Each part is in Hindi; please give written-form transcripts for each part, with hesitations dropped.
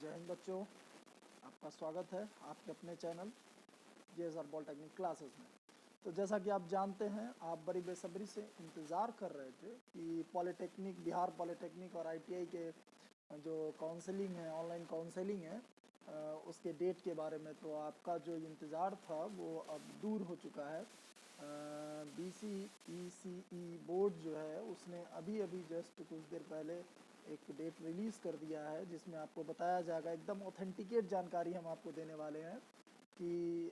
जय हिंद बच्चों, आपका स्वागत है आपके अपने चैनल जेएसआर पॉलिटेक्निक क्लासेस में। तो जैसा कि आप जानते हैं, आप बड़ी बेसब्री से इंतज़ार कर रहे थे कि पॉलिटेक्निक, बिहार पॉलिटेक्निक और आईटीआई के जो काउंसलिंग है, ऑनलाइन काउंसलिंग है, उसके डेट के बारे में। तो आपका जो इंतज़ार था वो अब दूर हो चुका है। BCECE बोर्ड जो है उसने अभी जस्ट कुछ देर पहले एक डेट रिलीज़ कर दिया है, जिसमें आपको बताया जाएगा, एकदम ऑथेंटिकेट जानकारी हम आपको देने वाले हैं कि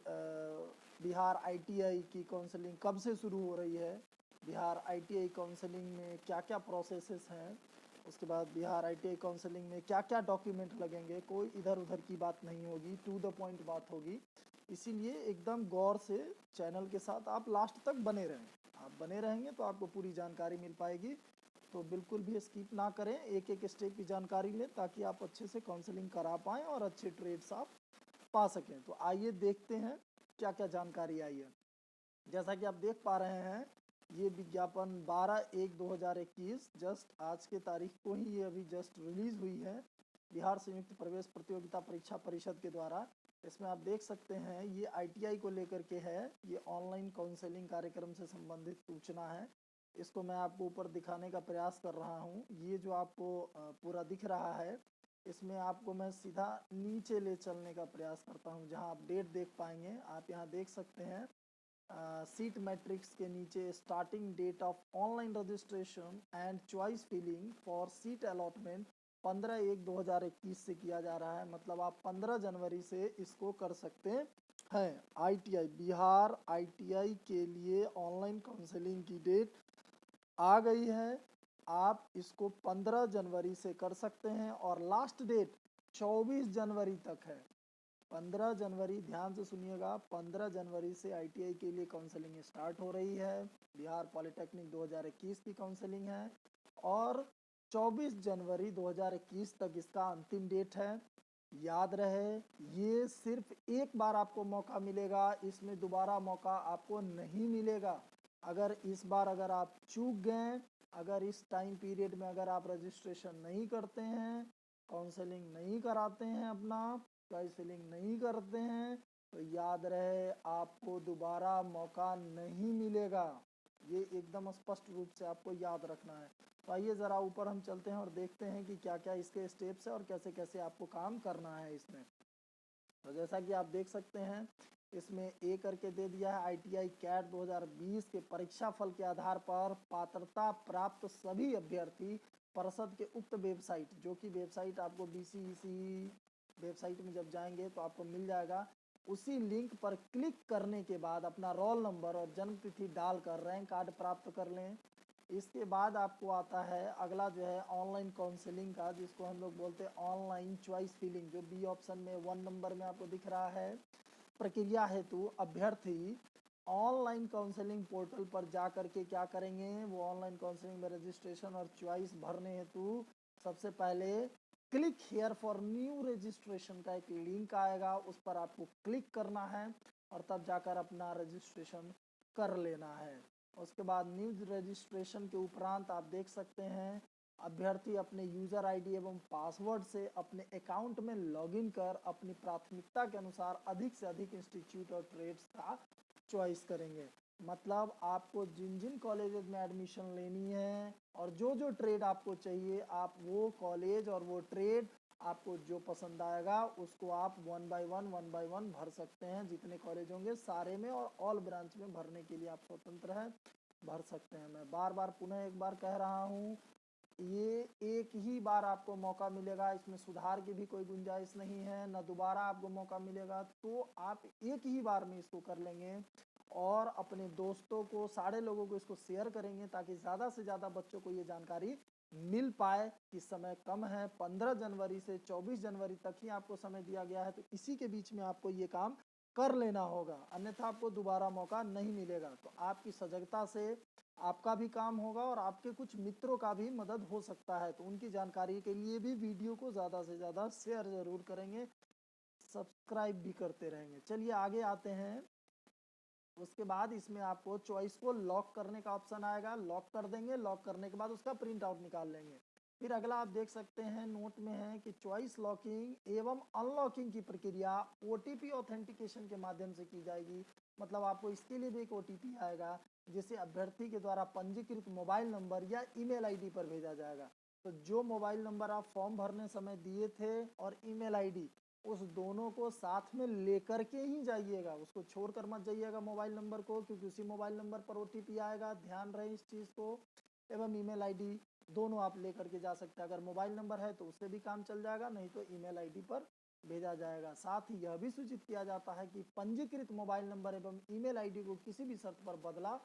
बिहार आईटीआई की काउंसलिंग कब से शुरू हो रही है, बिहार आईटीआई काउंसलिंग में क्या क्या प्रोसेसेस हैं, उसके बाद बिहार आईटीआई काउंसलिंग में क्या क्या डॉक्यूमेंट लगेंगे। कोई इधर उधर की बात नहीं होगी, टू द पॉइंट बात होगी। इसीलिए एकदम गौर से चैनल के साथ आप लास्ट तक बने रहें। आप बने रहेंगे तो आपको पूरी जानकारी मिल पाएगी। तो बिल्कुल भी स्किप ना करें, एक एक स्टेप की जानकारी लें ताकि आप अच्छे से काउंसलिंग करा पाएँ और अच्छे ट्रेड्स आप पा सकें। तो आइए देखते हैं क्या क्या जानकारी आई है। जैसा कि आप देख पा रहे हैं, ये विज्ञापन 12/1/2021 जस्ट आज के तारीख को ही ये अभी जस्ट रिलीज़ हुई है बिहार संयुक्त प्रवेश प्रतियोगिता परीक्षा परिषद के द्वारा। इसमें आप देख सकते हैं ये आईटीआई को लेकर के है, ये ऑनलाइन काउंसलिंग कार्यक्रम से संबंधित सूचना है। इसको मैं आपको ऊपर दिखाने का प्रयास कर रहा हूँ। ये जो आपको पूरा दिख रहा है, इसमें आपको मैं सीधा नीचे ले चलने का प्रयास करता हूँ, जहाँ आप डेट देख पाएंगे। आप यहाँ देख सकते हैं सीट मैट्रिक्स के नीचे starting date of online registration and choice filling for seat allotment 15/1/2021 से किया जा रहा है। मतलब आप 15 जनवरी से इसको कर सकते हैं। आईटीआई, बिहार आईटीआई के लिए ऑनलाइन काउंसलिंग की डेट आ गई है। आप इसको 15 जनवरी से कर सकते हैं और लास्ट डेट 24 जनवरी तक है। 15 जनवरी, ध्यान से सुनिएगा, 15 जनवरी से आईटीआई के लिए काउंसलिंग स्टार्ट हो रही है। बिहार पॉलिटेक्निक 2021 की काउंसलिंग है और 24 जनवरी 2021 तक इसका अंतिम डेट है। याद रहे, ये सिर्फ एक बार आपको मौका मिलेगा, इसमें दोबारा मौका आपको नहीं मिलेगा। अगर इस बार अगर आप चूक गए, अगर इस टाइम पीरियड में अगर आप रजिस्ट्रेशन नहीं करते हैं, काउंसलिंग नहीं कराते हैं, अपना चॉइस फिलिंग नहीं करते हैं, तो याद रहे आपको दोबारा मौका नहीं मिलेगा। ये एकदम स्पष्ट रूप से आपको याद रखना है। तो आइए ज़रा ऊपर हम चलते हैं और देखते हैं कि क्या क्या इसके स्टेप्स है और कैसे कैसे आपको काम करना है इसमें। तो जैसा कि आप देख सकते हैं, इसमें ए करके दे दिया है, आईटीआई कैट 2020 के परीक्षा फल के आधार पर पात्रता प्राप्त सभी अभ्यर्थी परिषद के उक्त वेबसाइट, जो कि वेबसाइट आपको BCECE वेबसाइट में जब जाएंगे तो आपको मिल जाएगा, उसी लिंक पर क्लिक करने के बाद अपना रोल नंबर और जन्म तिथि डालकर रैंक कार्ड प्राप्त कर लें। इसके बाद आपको आता है अगला जो है ऑनलाइन काउंसलिंग का, जिसको हम लोग बोलते हैं ऑनलाइन चॉइस फिलिंग, जो बी ऑप्शन में 1 नंबर में आपको दिख रहा है। प्रक्रिया हेतु अभ्यर्थी ऑनलाइन काउंसलिंग पोर्टल पर जा करके क्या करेंगे, वो ऑनलाइन काउंसलिंग में रजिस्ट्रेशन और चॉइस भरने हेतु सबसे पहले click here for new registration का एक लिंक आएगा, उस पर आपको क्लिक करना है और तब जाकर अपना रजिस्ट्रेशन कर लेना है। उसके बाद न्यू रजिस्ट्रेशन के उपरांत आप देख सकते हैं अभ्यर्थी अपने यूज़र आईडी एवं पासवर्ड से अपने अकाउंट में लॉगिन कर अपनी प्राथमिकता के अनुसार अधिक से अधिक इंस्टीट्यूट और ट्रेड्स का चॉइस करेंगे। मतलब आपको जिन जिन कॉलेजेस में एडमिशन लेनी है और जो जो ट्रेड आपको चाहिए, आप वो कॉलेज और वो ट्रेड आपको जो पसंद आएगा उसको आप 1 बाय 1 भर सकते हैं। जितने कॉलेज होंगे सारे में और ऑल ब्रांच में भरने के लिए आप स्वतंत्र हैं, भर सकते हैं। मैं बार बार पुनः एक बार कह रहा हूँ, ये एक ही बार आपको मौका मिलेगा, इसमें सुधार की भी कोई गुंजाइश नहीं है, न दोबारा आपको मौका मिलेगा। तो आप एक ही बार में इसको कर लेंगे और अपने दोस्तों को, सारे लोगों को इसको शेयर करेंगे ताकि ज़्यादा से ज़्यादा बच्चों को ये जानकारी मिल पाए कि समय कम है। 15 जनवरी से 24 जनवरी तक ही आपको समय दिया गया है, तो इसी के बीच में आपको ये काम कर लेना होगा, अन्यथा आपको दोबारा मौका नहीं मिलेगा। तो आपकी सजगता से आपका भी काम होगा और आपके कुछ मित्रों का भी मदद हो सकता है। तो उनकी जानकारी के लिए भी वीडियो को ज़्यादा से ज़्यादा शेयर ज़रूर करेंगे, सब्सक्राइब भी करते रहेंगे। चलिए आगे आते हैं। उसके बाद इसमें आपको चॉइस को लॉक करने का ऑप्शन आएगा, लॉक कर देंगे। लॉक करने के बाद उसका प्रिंट आउट निकाल लेंगे। फिर अगला आप देख सकते हैं नोट में है कि चॉइस लॉकिंग एवं अनलॉकिंग की प्रक्रिया ओटीपी ऑथेंटिकेशन के माध्यम से की जाएगी। मतलब आपको इसके लिए भी एक ओटीपी आएगा जिसे अभ्यर्थी के द्वारा पंजीकृत मोबाइल नंबर या ईमेल आईडी पर भेजा जाएगा। तो जो मोबाइल नंबर आप फॉर्म भरने समय दिए थे और ईमेल आईडी, उस दोनों को साथ में लेकर के ही जाइएगा, उसको छोड़ कर मत जाइएगा मोबाइल नंबर को, क्योंकि उसी मोबाइल नंबर पर ओटीपी आएगा, ध्यान रहे इस चीज़ को। एवं ईमेल आईडी दोनों आप लेकर के जा सकते हैं। अगर मोबाइल नंबर है तो उससे भी काम चल जाएगा, नहीं तो ईमेल आईडी पर भेजा जाएगा। साथ ही यह भी सूचित किया जाता है कि पंजीकृत मोबाइल नंबर एवं ईमेल आईडी को किसी भी शर्त पर बदला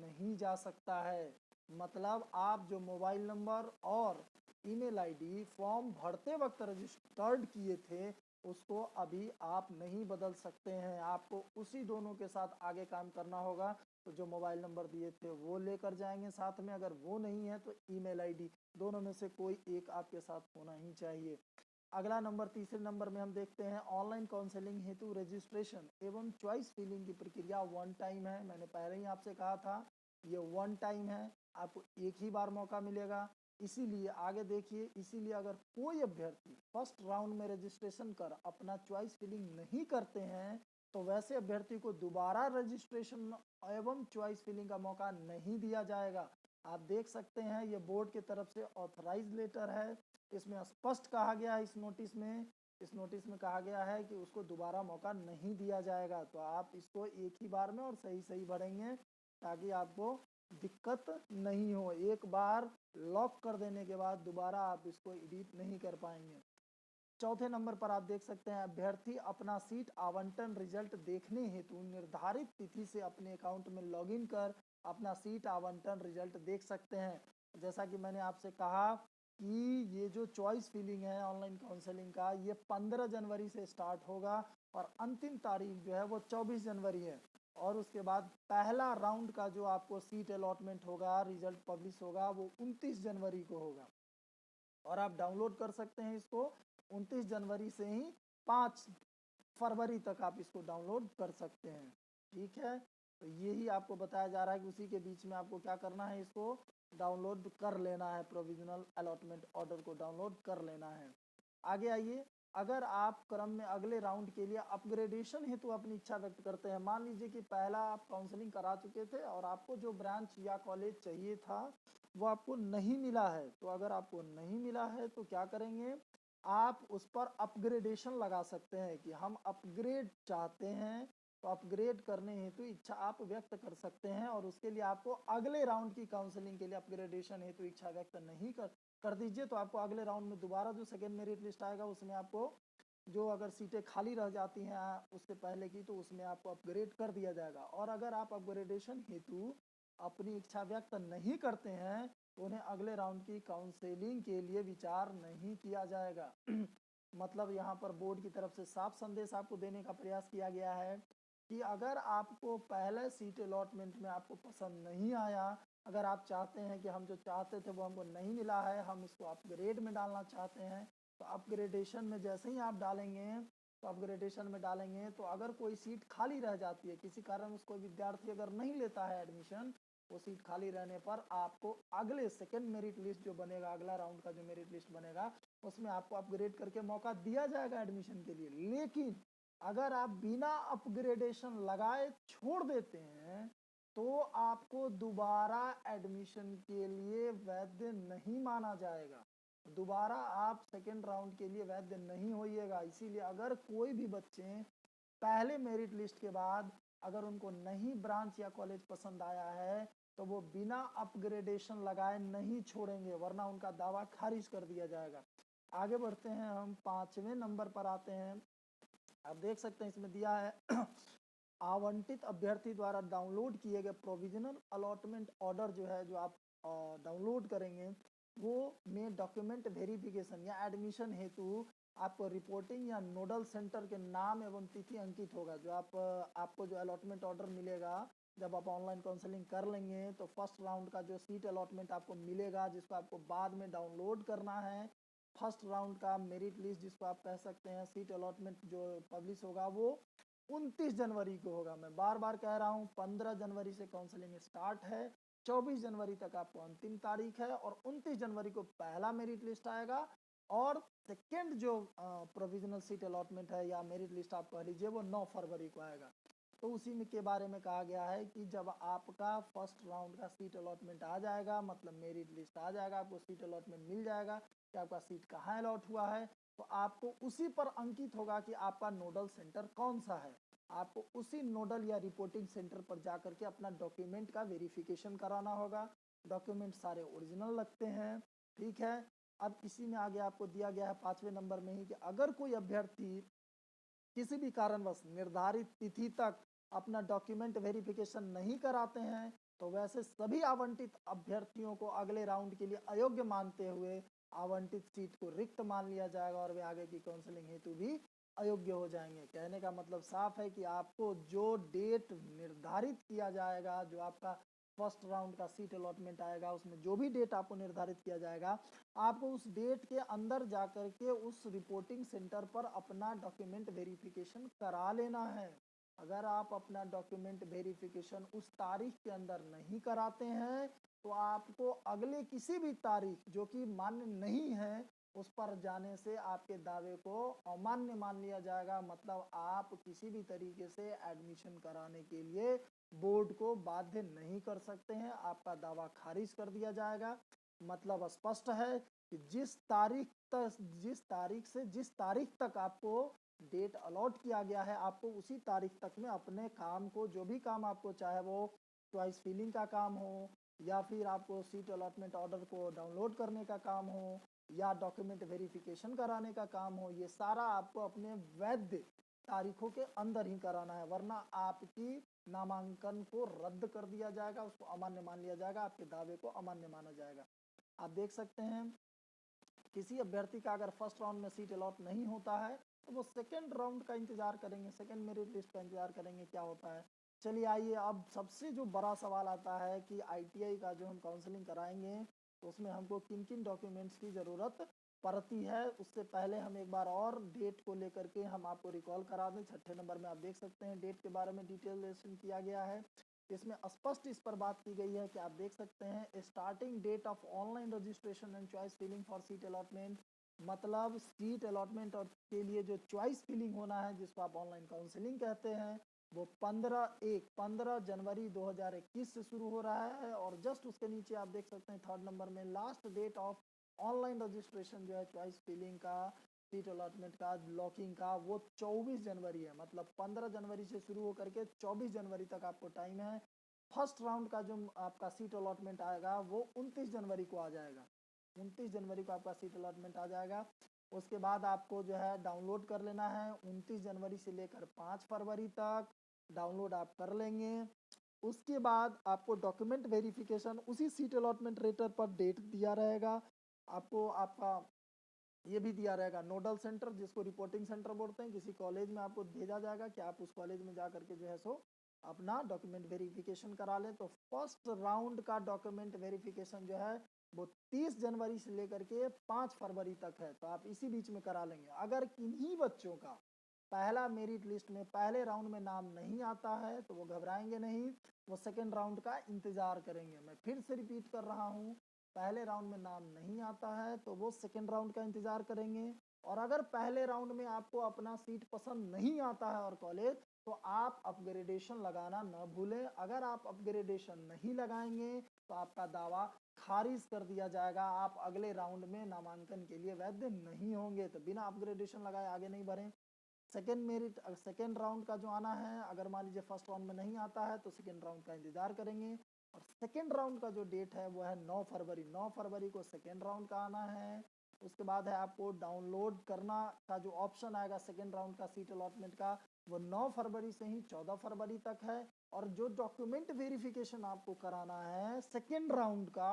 नहीं जा सकता है। मतलब आप जो मोबाइल नंबर और ईमेल आईडी फॉर्म भरते वक्त रजिस्टर्ड किए थे, उसको अभी आप नहीं बदल सकते हैं। आपको उसी दोनों के साथ आगे काम करना होगा। तो जो मोबाइल नंबर दिए थे वो लेकर जाएंगे साथ में, अगर वो नहीं है तो ईमेल आईडी, दोनों में से कोई एक आपके साथ होना ही चाहिए। अगला नंबर, तीसरे नंबर में हम देखते हैं ऑनलाइन काउंसलिंग हेतु रजिस्ट्रेशन एवं चॉइस फिलिंग की प्रक्रिया वन टाइम है। मैंने पहले ही आपसे कहा था ये वन टाइम है, आपको एक ही बार मौका मिलेगा। इसीलिए आगे देखिए, इसीलिए अगर कोई अभ्यर्थी फर्स्ट राउंड में रजिस्ट्रेशन कर अपना चॉइस फिलिंग नहीं करते हैं तो वैसे अभ्यर्थी को दोबारा रजिस्ट्रेशन एवं चॉइस फिलिंग का मौका नहीं दिया जाएगा। आप देख सकते हैं ये बोर्ड की तरफ से ऑथराइज लेटर है, इसमें स्पष्ट कहा गया है, इस नोटिस में कहा गया है कि उसको दोबारा मौका नहीं दिया जाएगा। तो आप इसको एक ही बार में और सही सही भरेंगे ताकि आपको दिक्कत नहीं हो। एक बार लॉक कर देने के बाद दोबारा आप इसको एडिट नहीं कर पाएंगे। चौथे नंबर पर आप देख सकते हैं अभ्यर्थी अपना सीट आवंटन रिजल्ट देखने हेतु निर्धारित तिथि से अपने अकाउंट में लॉगिन कर अपना सीट आवंटन रिजल्ट देख सकते हैं। जैसा कि मैंने आपसे कहा कि ये जो चॉइस फिलिंग है ऑनलाइन काउंसलिंग का, ये 15 जनवरी से स्टार्ट होगा और अंतिम तारीख जो है वो 24 जनवरी है। और उसके बाद पहला राउंड का जो आपको सीट अलॉटमेंट होगा, रिजल्ट पब्लिश होगा, वो 29 जनवरी को होगा। और आप डाउनलोड कर सकते हैं इसको 29 जनवरी से ही 5 फरवरी तक आप इसको डाउनलोड कर सकते हैं। ठीक है, तो यही आपको बताया जा रहा है कि उसी के बीच में आपको क्या करना है, इसको डाउनलोड कर लेना है, प्रोविजनल अलॉटमेंट ऑर्डर को डाउनलोड कर लेना है। आगे आइए, अगर आप क्रम में अगले राउंड के लिए अपग्रेडेशन हेतु अपनी इच्छा व्यक्त करते हैं, मान लीजिए कि पहला आप काउंसलिंग करा चुके थे और आपको जो ब्रांच या कॉलेज चाहिए था वो आपको नहीं मिला है, तो अगर आपको नहीं मिला है तो क्या करेंगे, आप उस पर अपग्रेडेशन लगा सकते हैं कि हम अपग्रेड चाहते हैं। तो अपग्रेड करने हेतु इच्छा आप व्यक्त कर सकते हैं और उसके लिए आपको अगले राउंड की काउंसलिंग के लिए अपग्रेडेशन हेतु इच्छा व्यक्त नहीं कर दीजिए, तो आपको अगले राउंड में दोबारा जो सेकेंड मेरिट लिस्ट आएगा उसमें आपको जो अगर सीटें खाली रह जाती हैं उससे पहले की, तो उसमें आपको अपग्रेड कर दिया जाएगा। और अगर आप अपग्रेडेशन हेतु अपनी इच्छा व्यक्त नहीं करते हैं तो उन्हें अगले राउंड की काउंसलिंग के लिए विचार नहीं किया जाएगा। मतलब यहाँ पर बोर्ड की तरफ से साफ संदेश आपको देने का प्रयास किया गया है कि अगर आपको पहले सीट अलॉटमेंट में आपको पसंद नहीं आया, अगर आप चाहते हैं कि हम जो चाहते थे वो हमको नहीं मिला है, हम इसको अपग्रेड में डालना चाहते हैं, तो अपग्रेडेशन में जैसे ही आप डालेंगे, तो अपग्रेडेशन में डालेंगे तो अगर कोई सीट खाली रह जाती है, किसी कारण उसको विद्यार्थी अगर नहीं लेता है एडमिशन, वो सीट खाली रहने पर आपको अगले सेकेंड मेरिट लिस्ट जो बनेगा, अगला राउंड का जो मेरिट लिस्ट बनेगा, उसमें आपको अपग्रेड करके मौका दिया जाएगा एडमिशन के लिए। लेकिन अगर आप बिना अपग्रेडेशन लगाए छोड़ देते हैं तो आपको दोबारा एडमिशन के लिए वैध नहीं माना जाएगा, दोबारा आप सेकेंड राउंड के लिए वैध नहीं होइएगा। इसीलिए अगर कोई भी बच्चे पहले मेरिट लिस्ट के बाद अगर उनको नहीं ब्रांच या कॉलेज पसंद आया है तो वो बिना अपग्रेडेशन लगाए नहीं छोड़ेंगे, वरना उनका दावा खारिज कर दिया जाएगा। आगे बढ़ते हैं, हम 5वें नंबर पर आते हैं। आप देख सकते हैं इसमें दिया है आवंटित अभ्यर्थी द्वारा डाउनलोड किए गए प्रोविजनल अलॉटमेंट ऑर्डर जो है, जो आप डाउनलोड करेंगे, वो में डॉक्यूमेंट वेरिफिकेशन या एडमिशन हेतु आपको रिपोर्टिंग या नोडल सेंटर के नाम एवं तिथि अंकित होगा। जो आपको जो अलॉटमेंट ऑर्डर मिलेगा जब आप ऑनलाइन काउंसलिंग कर लेंगे, तो फर्स्ट राउंड का जो सीट अलॉटमेंट आपको मिलेगा जिसको आपको बाद में डाउनलोड करना है, फर्स्ट राउंड का मेरिट लिस्ट जिसको आप कह सकते हैं, सीट अलॉटमेंट जो पब्लिश होगा वो 29 जनवरी को होगा। मैं बार बार कह रहा हूँ 15 जनवरी से काउंसलिंग स्टार्ट है, 24 जनवरी तक आपको अंतिम तारीख है और 29 जनवरी को पहला मेरिट लिस्ट आएगा और सेकेंड जो प्रोविजनल सीट अलॉटमेंट है या मेरिट लिस्ट आप कह लीजिए वो 9 फरवरी को आएगा। तो उसी में के बारे में कहा गया है कि जब आपका फर्स्ट राउंड का सीट अलॉटमेंट आ जाएगा, मतलब मेरिट लिस्ट आ जाएगा, आपको सीट अलॉटमेंट मिल जाएगा कि आपका सीट कहाँ अलॉट हुआ है, तो आपको उसी पर अंकित होगा कि आपका नोडल सेंटर कौन सा है। आपको उसी नोडल या रिपोर्टिंग सेंटर पर जा करके अपना डॉक्यूमेंट का वेरिफिकेशन कराना होगा। डॉक्यूमेंट सारे ओरिजिनल लगते हैं, ठीक है। अब इसी में आगे आपको दिया गया है 5वें नंबर में ही कि अगर कोई अभ्यर्थी किसी भी कारणवश निर्धारित तिथि तक अपना डॉक्यूमेंट वेरिफिकेशन नहीं कराते हैं तो वैसे सभी आवंटित अभ्यर्थियों को अगले राउंड के लिए अयोग्य मानते हुए आवंटित सीट को रिक्त मान लिया जाएगा और वे आगे की काउंसलिंग हेतु भी अयोग्य हो जाएंगे। कहने का मतलब साफ है कि आपको जो डेट निर्धारित किया जाएगा, जो आपका फर्स्ट राउंड का सीट अलॉटमेंट आएगा, उसमें जो भी डेट आपको निर्धारित किया जाएगा, आपको उस डेट के अंदर जाकर के उस रिपोर्टिंग सेंटर पर अपना डॉक्यूमेंट वेरिफिकेशन करा लेना है। अगर आप अपना डॉक्यूमेंट वेरिफिकेशन उस तारीख के अंदर नहीं कराते हैं तो आपको अगले किसी भी तारीख जो कि मान्य नहीं है उस पर जाने से आपके दावे को अमान्य मान लिया जाएगा। मतलब आप किसी भी तरीके से एडमिशन कराने के लिए बोर्ड को बाध्य नहीं कर सकते हैं, आपका दावा खारिज कर दिया जाएगा। मतलब स्पष्ट है कि जिस तारीख से जिस तारीख तक आपको डेट अलॉट किया गया है, आपको उसी तारीख तक में अपने काम को, जो भी काम आपको, चाहे वो चॉइस फिलिंग का काम हो या फिर आपको सीट अलॉटमेंट ऑर्डर को डाउनलोड करने का काम हो या डॉक्यूमेंट वेरिफिकेशन कराने का काम हो, ये सारा आपको अपने वैध तारीखों के अंदर ही कराना है, वरना आपकी नामांकन को रद्द कर दिया जाएगा, उसको अमान्य मान लिया जाएगा, आपके दावे को अमान्य माना जाएगा। आप देख सकते हैं किसी अभ्यर्थी का अगर फर्स्ट राउंड में सीट अलॉट नहीं होता है तो वो सेकेंड राउंड का इंतजार करेंगे, सेकेंड मेरिट लिस्ट का इंतजार करेंगे क्या होता है। चलिए आइए, अब सबसे जो बड़ा सवाल आता है कि आईटीआई का जो हम काउंसलिंग कराएंगे तो उसमें हमको किन किन डॉक्यूमेंट्स की ज़रूरत पड़ती है। उससे पहले हम एक बार और डेट को लेकर के हम आपको रिकॉल करा दें। 6ठे नंबर में आप देख सकते हैं डेट के बारे में डिटेलेशन किया गया है। इसमें स्पष्ट इस पर बात की गई है कि आप देख सकते हैं starting date of online registration and choice filling for seat allotment, मतलब सीट अलॉटमेंट और के लिए जो चॉइस फिलिंग होना है जिसको आप ऑनलाइन काउंसलिंग कहते हैं वो 15 जनवरी 2021 से शुरू हो रहा है। और जस्ट उसके नीचे आप देख सकते हैं 3rd नंबर में last date of online registration जो है चॉइस फिलिंग का, सीट अलॉटमेंट का, लॉकिंग का, वो 24 जनवरी है। मतलब 15 जनवरी से शुरू होकर के 24 जनवरी तक आपको टाइम है। फर्स्ट राउंड का जो आपका सीट अलॉटमेंट आएगा वो 29 जनवरी को आ जाएगा। 29 जनवरी को आपका सीट अलॉटमेंट आ जाएगा। उसके बाद आपको जो है डाउनलोड कर लेना है। 29 जनवरी से लेकर 5 फरवरी तक डाउनलोड आप कर लेंगे। उसके बाद आपको डॉक्यूमेंट वेरिफिकेशन उसी सीट अलॉटमेंट लेटर पर डेट दिया रहेगा। आपको आपका ये भी दिया रहेगा नोडल सेंटर, जिसको रिपोर्टिंग सेंटर बोलते हैं, किसी कॉलेज में आपको भेजा जाएगा कि आप उस कॉलेज में जा करके जो है सो अपना डॉक्यूमेंट वेरिफिकेशन करा लें। तो फर्स्ट राउंड का डॉक्यूमेंट वेरिफिकेशन जो है वो 30 जनवरी से लेकर के 5 फरवरी तक है, तो आप इसी बीच में करा लेंगे। अगर किन्हीं बच्चों का पहला मेरिट लिस्ट में पहले राउंड में नाम नहीं आता है तो वो घबराएंगे नहीं, वो सेकेंड राउंड का इंतज़ार करेंगे। मैं फिर से रिपीट कर रहा हूँ, पहले राउंड में नाम नहीं आता है तो वो सेकेंड राउंड का इंतज़ार करेंगे। और अगर पहले राउंड में आपको अपना सीट पसंद नहीं आता है और कॉलेज, तो आप अपग्रेडेशन लगाना न भूलें। अगर आप अपग्रेडेशन नहीं लगाएंगे तो आपका दावा खारिज कर दिया जाएगा, आप अगले राउंड में नामांकन के लिए वैध नहीं होंगे। तो बिना अपग्रेडेशन लगाए आगे नहीं बढ़ें। सेकेंड राउंड का जो आना है, अगर मान लीजिए फर्स्ट राउंड में नहीं आता है तो सेकेंड राउंड का इंतजार करेंगे। और सेकेंड राउंड का जो डेट है वो है 9 फरवरी। 9 फरवरी को सेकेंड राउंड का आना है। उसके बाद है आपको डाउनलोड करना का जो ऑप्शन आएगा सेकेंड राउंड का सीट अलॉटमेंट का, वो 9 फरवरी से ही 14 फरवरी तक है। और जो डॉक्यूमेंट वेरिफिकेशन आपको कराना है सेकेंड राउंड का,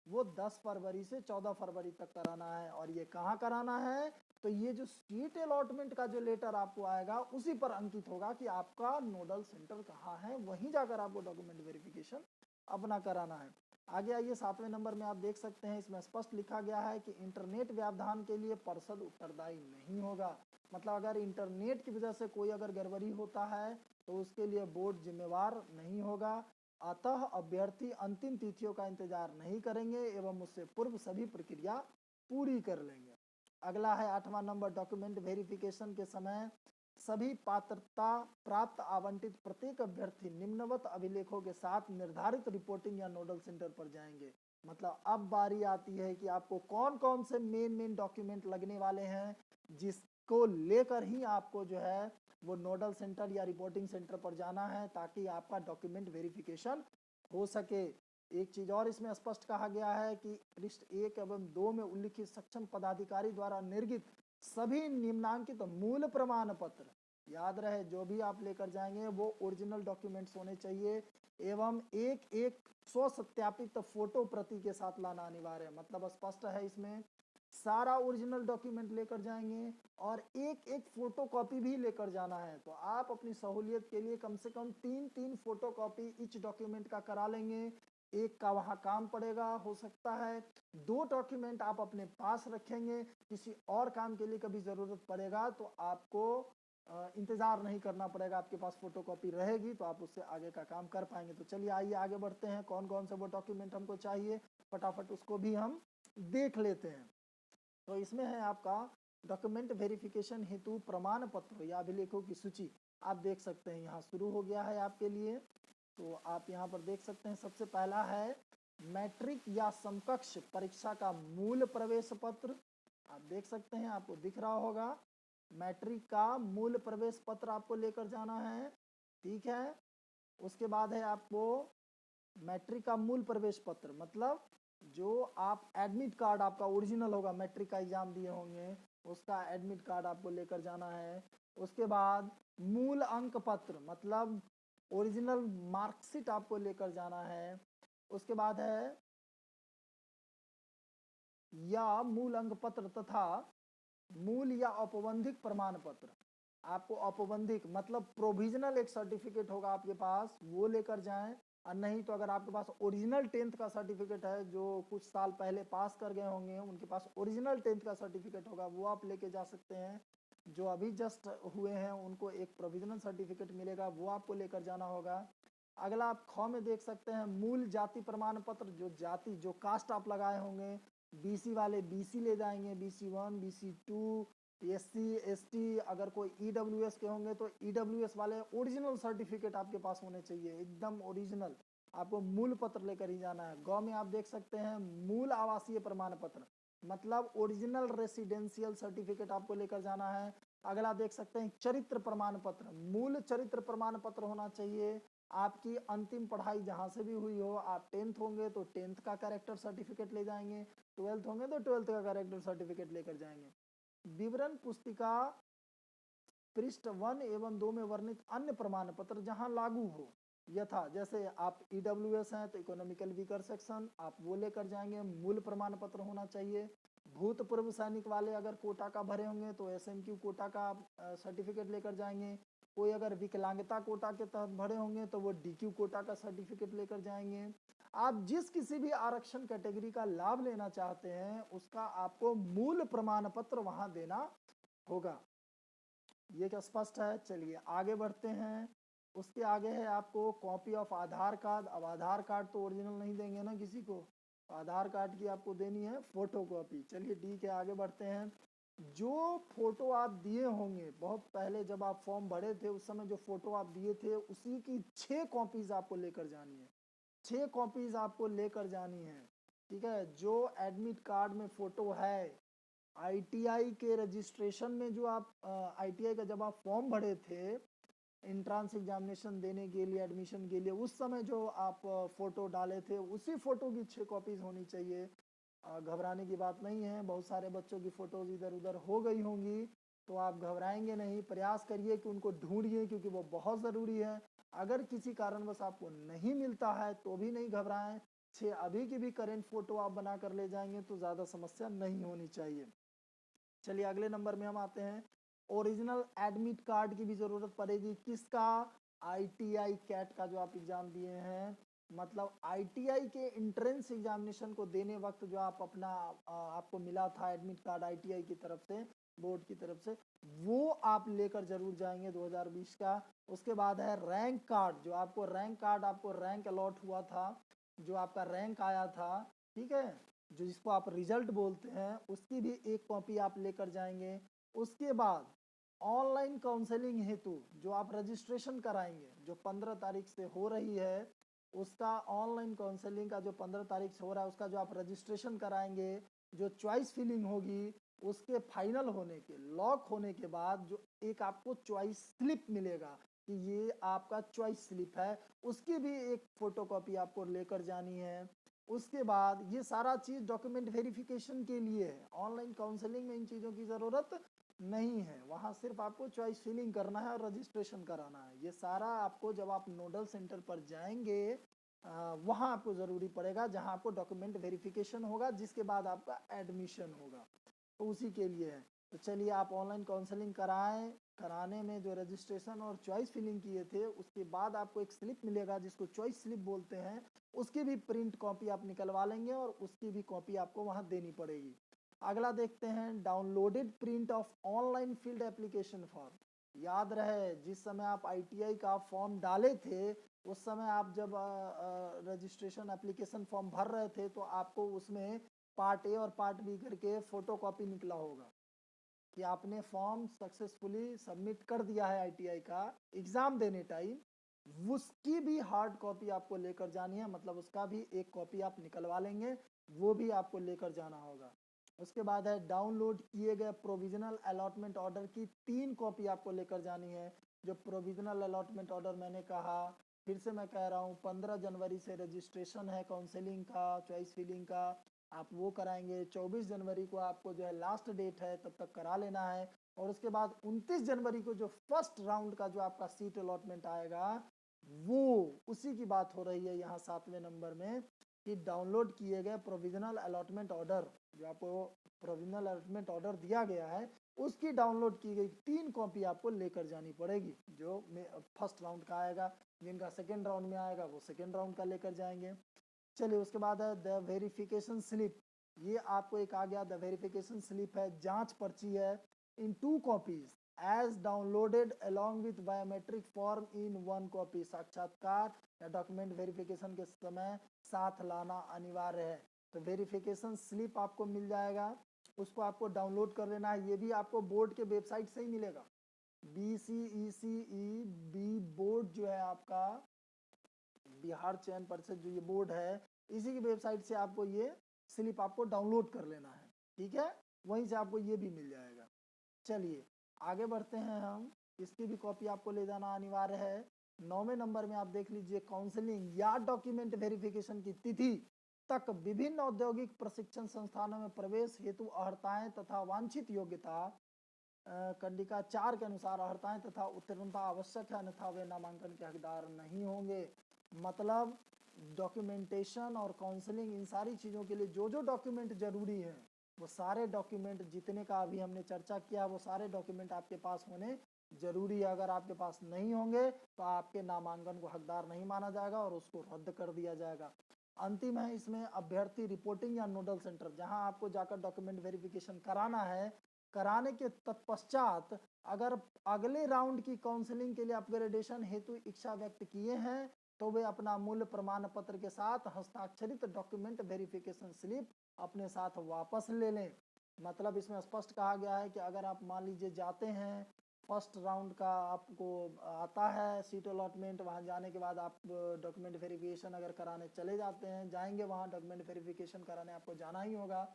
वो 10 फरवरी से 14 फरवरी तक कराना है। और ये कहाँ कराना है, तो ये जो सीट अलॉटमेंट का जो लेटर आपको आएगा उसी पर अंकित होगा कि आपका नोडल सेंटर कहाँ है, वहीं जाकर आपको डॉक्यूमेंट वेरिफिकेशन अपना कराना है। आगे आइए 7वें नंबर में आप देख सकते हैं इसमें स्पष्ट लिखा गया है कि इंटरनेट व्यवधान के लिए परिषद उत्तरदायी नहीं होगा। मतलब अगर इंटरनेट की वजह से कोई अगर गड़बड़ी होता है तो उसके लिए बोर्ड जिम्मेवार नहीं होगा। अतः अभ्यर्थी अंतिम तिथियों का इंतजार नहीं करेंगे एवं उससे पूर्व सभी प्रक्रिया पूरी कर लेंगे। अगला है 8वां नंबर, डॉक्यूमेंट वेरिफिकेशन के समय सभी पात्रता प्राप्त आवंटित प्रत्येक अभ्यर्थी निम्नवत अभिलेखों के साथ निर्धारित रिपोर्टिंग या नोडल सेंटर पर जाएंगे। मतलब अब बारी आती है कि आपको कौन कौन से मेन डॉक्यूमेंट लगने वाले हैं, जिसको लेकर ही आपको जो है वो नोडल सेंटर या रिपोर्टिंग सेंटर पर जाना है, ताकि आपका डॉक्यूमेंट वेरिफिकेशन हो सके। एक चीज और इसमें स्पष्ट कहा गया है कि पृष्ठ 1 एवं 2 में उल्लिखित सक्षम पदाधिकारी द्वारा निर्गत सभी निम्नांकित मूल प्रमाण पत्र, याद रहे जो भी आप लेकर जाएंगे वो ओरिजिनल डॉक्यूमेंट्स होने चाहिए एवं एक एक स्व सत्यापित फोटो प्रति के साथ लाना अनिवार्य है। मतलब स्पष्ट है इसमें सारा ओरिजिनल डॉक्यूमेंट लेकर जाएंगे और एक एक फोटो कॉपी भी लेकर जाना है। तो आप अपनी सहूलियत के लिए कम से कम 3 फोटो कॉपी इच डॉक्यूमेंट का करा लेंगे। एक का वहाँ काम पड़ेगा, हो सकता है 2 डॉक्यूमेंट आप अपने पास रखेंगे, किसी और काम के लिए कभी ज़रूरत पड़ेगा तो आपको इंतज़ार नहीं करना पड़ेगा, आपके पास फोटोकॉपी रहेगी तो आप उससे आगे का काम कर पाएंगे। तो चलिए आइए आगे बढ़ते हैं, कौन कौन से वो डॉक्यूमेंट हमको चाहिए फटाफट उसको भी हम देख लेते हैं। तो इसमें है आपका डॉक्यूमेंट वेरिफिकेशन हेतु प्रमाण पत्र या अभिलेखों की सूची, आप देख सकते हैं यहाँ शुरू हो गया है आपके लिए। तो आप यहाँ पर देख सकते हैं सबसे पहला है मैट्रिक या समकक्ष परीक्षा का मूल प्रवेश पत्र, आप देख सकते हैं आपको दिख रहा होगा। मैट्रिक का मूल प्रवेश पत्र आपको लेकर जाना है, ठीक है। उसके बाद है आपको मैट्रिक का मूल प्रवेश पत्र, मतलब जो आप एडमिट कार्ड आपका ओरिजिनल होगा, मैट्रिक का एग्जाम दिए होंगे उसका एडमिट कार्ड आपको लेकर जाना है। उसके बाद मूल अंक पत्र, मतलब ओरिजिनल मार्कशीट आपको लेकर जाना है। उसके बाद है या मूल अंक पत्र तथा मूल या औपबंधिक प्रमाण पत्र, आपको औपबंधिक मतलब प्रोविजनल एक सर्टिफिकेट होगा आपके पास वो लेकर जाएं, और नहीं तो अगर आपके पास ओरिजिनल 10th का सर्टिफिकेट है, जो कुछ साल पहले पास कर गए होंगे उनके पास ओरिजिनल 10th का सर्टिफिकेट होगा वो आप लेके जा सकते हैं। जो अभी जस्ट हुए हैं उनको एक प्रोविजनल सर्टिफिकेट मिलेगा वो आपको लेकर जाना होगा। अगला आप ख में देख सकते हैं मूल जाति प्रमाण पत्र, जो जाति जो कास्ट आप लगाए होंगे, बीसी वाले बीसी ले जाएंगे, BC1 BC2 SC ST, अगर कोई EWS के होंगे तो EWS वाले ओरिजिनल सर्टिफिकेट आपके पास होने चाहिए, एकदम ओरिजिनल, आपको मूल पत्र लेकर ही जाना है। गौ में आप देख सकते हैं मूल आवासीय प्रमाण पत्र, मतलब ओरिजिनल रेसिडेंशियल सर्टिफिकेट आपको लेकर जाना है। अगला देख सकते हैं चरित्र प्रमाण पत्र, मूल चरित्र प्रमाण पत्र होना चाहिए। आपकी अंतिम पढ़ाई जहाँ से भी हुई हो, आप 10th होंगे तो 10th का कैरेक्टर सर्टिफिकेट ले जाएंगे, 12th होंगे तो 12th का कैरेक्टर सर्टिफिकेट लेकर जाएंगे। विवरण पुस्तिका पृष्ठ 1 एवं 2 में वर्णित अन्य प्रमाण पत्र जहां लागू हो, यथा जैसे आप EWS हैं तो इकोनॉमिकल वीकर सेक्शन आप वो लेकर जाएंगे, मूल प्रमाण पत्र होना चाहिए। भूतपूर्व सैनिक वाले अगर कोटा का भरे होंगे तो SMQ कोटा का सर्टिफिकेट लेकर जाएंगे। कोई अगर विकलांगता कोटा के तहत भरे होंगे तो वो DQ कोटा का सर्टिफिकेट लेकर जाएंगे। आप जिस किसी भी आरक्षण कैटेगरी का लाभ लेना चाहते हैं उसका आपको मूल प्रमाण पत्र वहां देना होगा। ये क्या स्पष्ट है। चलिए आगे बढ़ते हैं। उसके आगे है आपको कॉपी ऑफ आधार कार्ड। अब आधार कार्ड तो ओरिजिनल नहीं देंगे ना किसी को, तो आधार कार्ड की आपको देनी है फोटो कॉपी। चलिए ठीक है आगे बढ़ते हैं। जो फोटो आप दिए होंगे बहुत पहले जब आप फॉर्म भरे थे उस समय जो फोटो आप दिए थे उसी की 6 कॉपीज आपको लेकर जानी है, 6 कॉपीज आपको लेकर जानी है, ठीक है। जो एडमिट कार्ड में फोटो है, ITI के रजिस्ट्रेशन में जो आप ITI का जब आप फॉर्म भरे थे एंट्रांस एग्जामिनेशन देने के लिए एडमिशन के लिए, उस समय जो आप फोटो डाले थे उसी फोटो की 6 कॉपीज होनी चाहिए। घबराने की बात नहीं है, बहुत सारे बच्चों की फ़ोटोज़ इधर उधर हो गई होंगी तो आप घबराएंगे नहीं, प्रयास करिए कि उनको ढूंढिए क्योंकि वो बहुत ज़रूरी है। अगर किसी कारणवश आपको नहीं मिलता है तो भी नहीं घबराएं, 6 अभी की भी करेंट फ़ोटो आप बना कर ले जाएंगे तो ज़्यादा समस्या नहीं होनी चाहिए। चलिए अगले नंबर में हम आते हैं। ओरिजिनल एडमिट कार्ड की भी ज़रूरत पड़ेगी, किसका? ITI कैट का जो आप एग्ज़ाम दिए हैं, मतलब ITI के इंट्रेंस एग्जामिनेशन को देने वक्त जो आप अपना आपको मिला था एडमिट कार्ड ITI की तरफ से, बोर्ड की तरफ से, वो आप लेकर जरूर जाएंगे 2020 का। उसके बाद है रैंक कार्ड, जो आपको रैंक कार्ड, आपको रैंक अलॉट हुआ था, जो आपका रैंक आया था, ठीक है, जो जिसको आप रिजल्ट बोलते हैं, उसकी भी एक कॉपी आप लेकर जाएंगे। उसके बाद ऑनलाइन काउंसलिंग हेतु जो आप रजिस्ट्रेशन कराएंगे, जो 15 तारीख से हो रही है, उसका ऑनलाइन काउंसलिंग का जो 15 तारीख से हो रहा है, उसका जो आप रजिस्ट्रेशन कराएंगे, जो चॉइस फिलिंग होगी, उसके फाइनल होने के, लॉक होने के बाद जो एक आपको चॉइस स्लिप मिलेगा कि ये आपका चॉइस स्लिप है, उसकी भी एक फोटोकॉपी आपको लेकर जानी है। उसके बाद ये सारा चीज़ डॉक्यूमेंट वेरिफिकेशन के लिए है। ऑनलाइन काउंसलिंग में इन चीज़ों की ज़रूरत नहीं है, वहाँ सिर्फ आपको चॉइस फिलिंग करना है और रजिस्ट्रेशन कराना है। ये सारा आपको जब आप नोडल सेंटर पर जाएंगे वहाँ आपको ज़रूरी पड़ेगा, जहाँ आपको डॉक्यूमेंट वेरिफिकेशन होगा, जिसके बाद आपका एडमिशन होगा, तो उसी के लिए है। तो चलिए, आप ऑनलाइन काउंसलिंग कराएं, कराने में जो रजिस्ट्रेशन और चॉइस फिलिंग किए थे, उसके बाद आपको एक स्लिप मिलेगा जिसको चॉइस स्लिप बोलते हैं, उसकी भी प्रिंट कॉपी आप निकलवा लेंगे और उसकी भी कॉपी आपको वहाँ देनी पड़ेगी। अगला देखते हैं, downloaded print of online field application form. याद रहे, जिस समय आप ITI का फॉर्म डाले थे, उस समय आप जब रजिस्ट्रेशन एप्लीकेशन फॉर्म भर रहे थे, तो आपको उसमें पार्ट ए और पार्ट बी करके फोटो कॉपी निकला होगा कि आपने फॉर्म सक्सेसफुली सबमिट कर दिया है ITI का एग्ज़ाम देने टाइम। उसकी भी हार्ड कॉपी आपको लेकर जानी है, मतलब उसका भी एक कॉपी आप निकलवा लेंगे, वो भी आपको लेकर जाना होगा। उसके बाद है, डाउनलोड किए गए प्रोविजनल अलॉटमेंट ऑर्डर की 3 कॉपी आपको लेकर जानी है। जो प्रोविजनल अलॉटमेंट ऑर्डर मैंने कहा, फिर से मैं कह रहा हूँ, 15 जनवरी से रजिस्ट्रेशन है काउंसलिंग का, चॉइस फिलिंग का, आप वो कराएंगे। 24 जनवरी को आपको जो है लास्ट डेट है, तब तक करा लेना है। और उसके बाद 29 जनवरी को जो फर्स्ट राउंड का जो आपका सीट अलॉटमेंट आएगा, वो उसी की बात हो रही है यहाँ 7वें नंबर में, कि डाउनलोड किए गए प्रोविजनल अलॉटमेंट ऑर्डर, जो आपको प्रोविजनल अलॉटमेंट ऑर्डर दिया गया है, उसकी डाउनलोड की गई 3 कॉपी आपको लेकर जानी पड़ेगी। जो फर्स्ट राउंड का आएगा, जिनका सेकेंड राउंड में आएगा वो सेकेंड राउंड का लेकर जाएंगे। चलिए, उसके बाद है द वेरिफिकेशन स्लिप। ये आपको एक आ गया, द वेरिफिकेशन स्लिप है, जांच पर्ची है, in 2 copies as downloaded along with biometric form in 1 copy. साक्षात्कार या डॉक्यूमेंट वेरिफिकेशन के समय साथ लाना अनिवार्य है। तो वेरिफिकेशन स्लिप आपको मिल जाएगा, उसको आपको डाउनलोड कर लेना है। ये भी आपको बोर्ड के वेबसाइट से ही मिलेगा। BCECE बोर्ड जो है आपका, बिहार चयन परिषद जो ये बोर्ड है, इसी की वेबसाइट से आपको ये स्लिप आपको डाउनलोड कर लेना है, ठीक है, वहीं से आपको ये भी मिल जाएगा। चलिए, आगे बढ़ते हैं हम, इसकी भी कॉपी आपको ले जाना अनिवार्य है। 9वें नंबर में आप देख लीजिए, काउंसलिंग या डॉक्यूमेंट वेरिफिकेशन की तिथि तक विभिन्न औद्योगिक प्रशिक्षण संस्थानों में प्रवेश हेतु अर्हताएं तथा वांछित योग्यता कंडिका 4 के अनुसार अर्हताएं तथा उत्तीर्णता आवश्यक है, अन्यथा वे नामांकन के हकदार नहीं होंगे। मतलब डॉक्यूमेंटेशन और काउंसलिंग, इन सारी चीज़ों के लिए जो जो डॉक्यूमेंट जरूरी है, वो सारे डॉक्यूमेंट जितने का अभी हमने चर्चा किया, वो सारे डॉक्यूमेंट आपके पास होने जरूरी है। अगर आपके पास नहीं होंगे तो आपके नामांकन को हकदार नहीं माना जाएगा और उसको रद्द कर दिया जाएगा। अंतिम है इसमें, अभ्यर्थी रिपोर्टिंग या नोडल सेंटर, जहां आपको जाकर डॉक्यूमेंट वेरिफिकेशन कराना है, कराने के तत्पश्चात अगर अगले राउंड की काउंसलिंग के लिए अपग्रेडेशन हेतु इच्छा व्यक्त किए हैं, तो वे अपना मूल्य प्रमाण पत्र के साथ हस्ताक्षरित डॉक्यूमेंट वेरिफिकेशन स्लिप अपने साथ वापस ले लें। मतलब इसमें स्पष्ट कहा गया है कि अगर आप मान लीजिए जाते हैं, फर्स्ट राउंड का आपको आता है सीट अलॉटमेंट, वहाँ जाने के बाद आप डॉक्यूमेंट वेरिफिकेशन अगर कराने चले जाते हैं, जाएंगे वहाँ डॉक्यूमेंट वेरिफिकेशन कराने आपको जाना ही होगा,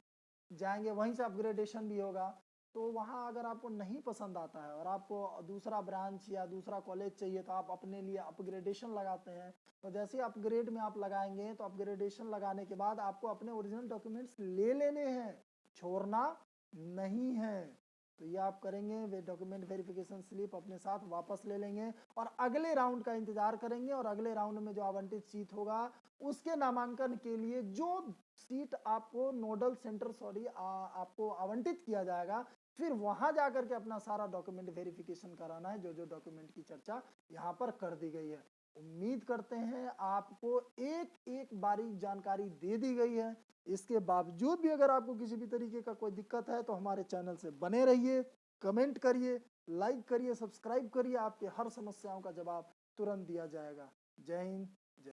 जाएंगे, वहीं से अपग्रेडेशन भी होगा। तो वहाँ अगर आपको नहीं पसंद आता है और आपको दूसरा ब्रांच या दूसरा कॉलेज चाहिए, तो आप अपने लिए अपग्रेडेशन लगाते हैं। तो जैसे ही अपग्रेड में आप लगाएंगे, तो अपग्रेडेशन लगाने के बाद आपको अपने ओरिजिनल डॉक्यूमेंट्स ले लेने हैं, छोड़ना नहीं है। तो ये आप करेंगे, वे डॉक्यूमेंट वेरिफिकेशन स्लिप अपने साथ वापस ले लेंगे और अगले राउंड का इंतजार करेंगे, और अगले राउंड में जो आवंटित सीट होगा, उसके नामांकन के लिए जो सीट आपको नोडल सेंटर आपको आवंटित किया जाएगा, फिर वहां जाकर के अपना सारा डॉक्यूमेंट वेरिफिकेशन कराना है, जो जो डॉक्यूमेंट की चर्चा यहाँ पर कर दी गई है। उम्मीद करते हैं आपको एक एक बारीक जानकारी दे दी गई है। इसके बावजूद भी अगर आपको किसी भी तरीके का कोई दिक्कत है तो हमारे चैनल से बने रहिए, कमेंट करिए, लाइक करिए, सब्सक्राइब करिए, आपके हर समस्याओं का जवाब तुरंत दिया जाएगा। जय हिंद।